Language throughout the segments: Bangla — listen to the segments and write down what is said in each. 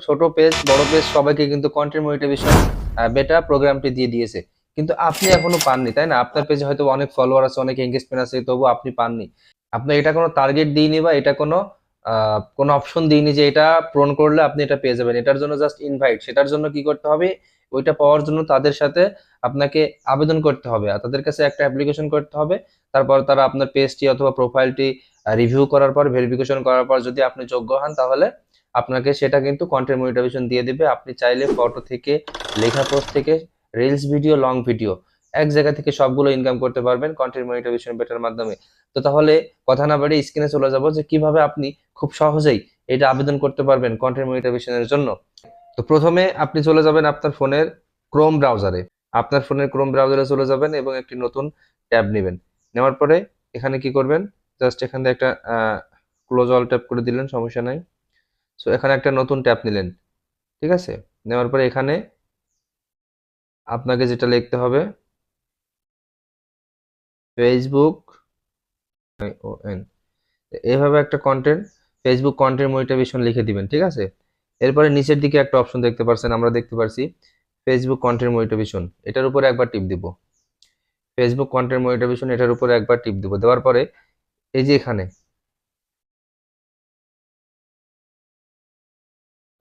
ছোট পেজ বড় পেজ সবাইকে কিন্তু কন্টেন্ট মনিটাইজেশন বেটা প্রোগ্রামটি দিয়ে দিয়েছে, কিন্তু আপনি এখনো পাননি, তাই না? আপনার পেজে হয়তো অনেক ফলোয়ার আছে, অনেক এঙ্গেজমেন্ট আছে, তবু আপনি পাননি। আপনার এটা কোনো টার্গেট দিইনি বা এটা কোনো অপশন দিইনি যে এটা পূরণ করলে আপনি এটা পেয়ে যাবেন। এটার জন্য জাস্ট ইনভাইট। সেটার জন্য কি করতে হবে? ওইটা পাওয়ার জন্য তাদের সাথে আপনাকে আবেদন করতে হবে আর তাদের কাছে একটা অ্যাপ্লিকেশন করতে হবে। তারপর তারা আপনার পেজটি অথবা প্রোফাইলটি রিভিউ করার পর, ভেরিফিকেশন করার পর যদি আপনি যোগ্য হন, তাহলে আপনাকে সেটা কিন্তু কন্টেন্ট মনিটাইজেশন দিয়ে দিবে। আপনি চাইলে ফটো থেকে, লেখা পোস্ট থেকে, রিলস ভিডিও, লং ভিডিও, এক জায়গা থেকে সবগুলো ইনকাম করতে পারবেন কন্টেন্ট মনিটাইজেশন বেটার মাধ্যমে। তো তাহলে কথা না বাড়িয়ে স্ক্রিনে চলে যাব যে কিভাবে আপনি খুব সহজেই এটা আবেদন করতে পারবেন কন্টেন্ট মনিটাইজেশনের জন্য। তো প্রথমে আপনি চলে যাবেন আপনার ফোনের ক্রোম ব্রাউজারে। আপনার ফোনের ক্রোম ব্রাউজারে চলে যাবেন এবং একটি নতুন ট্যাব নেবেন। নেওয়ার পরে এখানে কি করবেন? জাস্ট এখান থেকে একটা ক্লোজ অল ট্যাপ করে দিলেন, সমস্যা নাই। সো এখানে একটা নতুন ট্যাব নিলেন, ঠিক আছে? নেওয়ার পরে এখানে আপনাকে যেটা লিখতে হবে, ফেসবুক ওএন, এইভাবে একটা ফেসবুক কন্টেন্ট মনিটাইজেশন লিখে দিবেন, ঠিক আছে? এরপরে নিচের দিকে একটা অপশন দেখতে পাচ্ছেন, আমরা দেখতে পাচ্ছি ফেসবুক কন্টেন্ট মনিটাইজেশন। এটার উপরে একবার টিপ দিব। ফেসবুক কন্টেন্ট মনিটাইজেশন এটার উপরে একবার টিপ দিব। দেওয়ার পরে এই যে এখানে,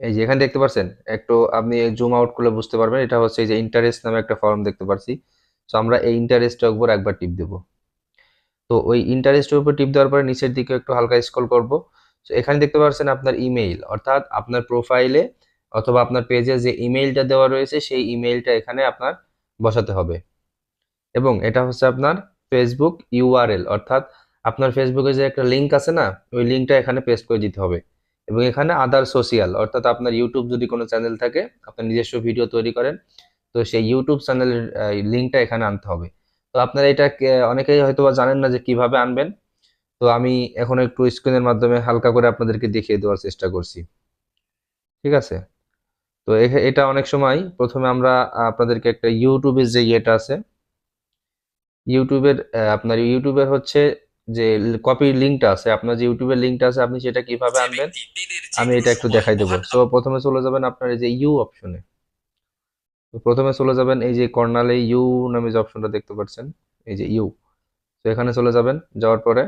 এই যে এখানে দেখতে পাচ্ছেন, একটু আপনি জুম আউট করলে বুঝতে পারবেন, এটা হচ্ছে এই যে ইন্টারেস্ট নামে একটা ফর্ম দেখতে পাচ্ছি। তো আমরা এই ইন্টারেস্টের উপর একবার টিপ দেব। তো ওই ইন্টারেস্টের উপর টিপ দেওয়ার পরে নিচের দিকে একটু হালকা স্ক্রল করব। তো এখানে দেখতে পাচ্ছেন আপনার ইমেইল, অর্থাৎ আপনার প্রোফাইলে অথবা আপনার পেজে যে ইমেইলটা দেওয়া রয়েছে সেই ইমেইলটা এখানে আপনার বসাতে হবে। এবং এটা হচ্ছে আপনার ফেসবুক ইউআরএল, অর্থাৎ আপনার ফেসবুকে যে একটা লিঙ্ক আছে না, ওই লিঙ্কটা এখানে পেস্ট করে দিতে হবে। এবং এখানে আদার সোশিয়াল, অর্থাৎ আপনার ইউটিউব যদি কোনো চ্যানেল থাকে, আপনার নিজস্ব ভিডিও তৈরি করেন, তো সেই ইউটিউব চ্যানেলের লিঙ্কটা এখানে আনতে হবে। তো আপনারা এটা অনেকেই হয়তো বা জানেন না যে কিভাবে আনবেন। তো আমি এখন একটু স্ক্রিনের মাধ্যমে হালকা করে আপনাদেরকে দেখিয়ে দেওয়ার চেষ্টা করছি, ঠিক আছে? তো এটা অনেক সময় প্রথমে আমরা আপনাদেরকে একটা ইউটিউবের যে ইয়েটা আছে, আপনার ইউটিউবের হচ্ছে যে কপি লিঙ্কটা আছে, আপনার যে ইউটিউবের লিঙ্কটা আছে, আপনি সেটা কিভাবে আনবেন আমি এটা একটু দেখাই দেবো। সো প্রথমে চলে যাবেন আপনার এই যে ইউ অপশনে। তো প্রথমে চলে যাবেন এই যে কর্নারে ইউ নামে যে অপশনটা দেখতে পাচ্ছেন, এই যে ইউ। তো এখানে চলে যাবেন, যাওয়ার পরে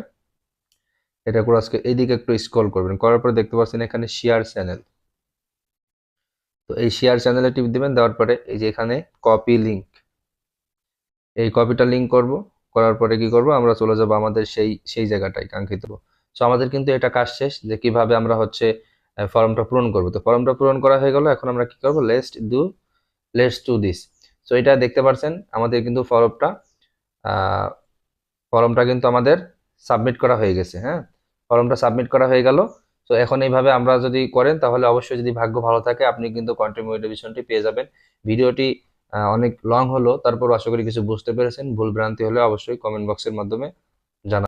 এটা করে আজকে এইদিকে একটু স্ক্রল করবেন, করার পরে দেখতে পাচ্ছেন এখানে শেয়ার চ্যানেল। তো এই শেয়ার চ্যানেলে টিপ দিবেন, দেওয়ার পরে এই যে এখানে কপি লিঙ্ক, এই কপিটা লিঙ্ক করব। করার পরে কি করব, আমরা চলে যাব আমাদের সেই সেই জায়গাটায় কাঙ্ক্ষিত। সো আমাদের কিন্তু এটা কাজ শেষ, যে কিভাবে আমরা হচ্ছে ফর্মটা পূরণ করব। তো ফর্মটা পূরণ করা হয়ে গেল, এখন আমরা কি করব, লেটস ডু দিস। সো এটা দেখতে পাচ্ছেন আমাদের কিন্তু ফর্মটা কিন্তু আমাদের সাবমিট করা হয়ে গেছে। হ্যাঁ, ফর্মটা সাবমিট করা হয়ে গেল। তো এখন এইভাবে আমরা যদি করেন, তাহলে অবশ্যই যদি ভাগ্য ভালো থাকে আপনি কিন্তু কন্টেন্ট মনিটাইজেশনটি পেয়ে যাবেন। ভিডিওটি অনেক লং হলো, তারপর আশা করি কিছু বুঝতে পেরেছেন। ভুল ভ্রান্তি হলে অবশ্যই কমেন্ট বক্সের মাধ্যমে জানাবেন।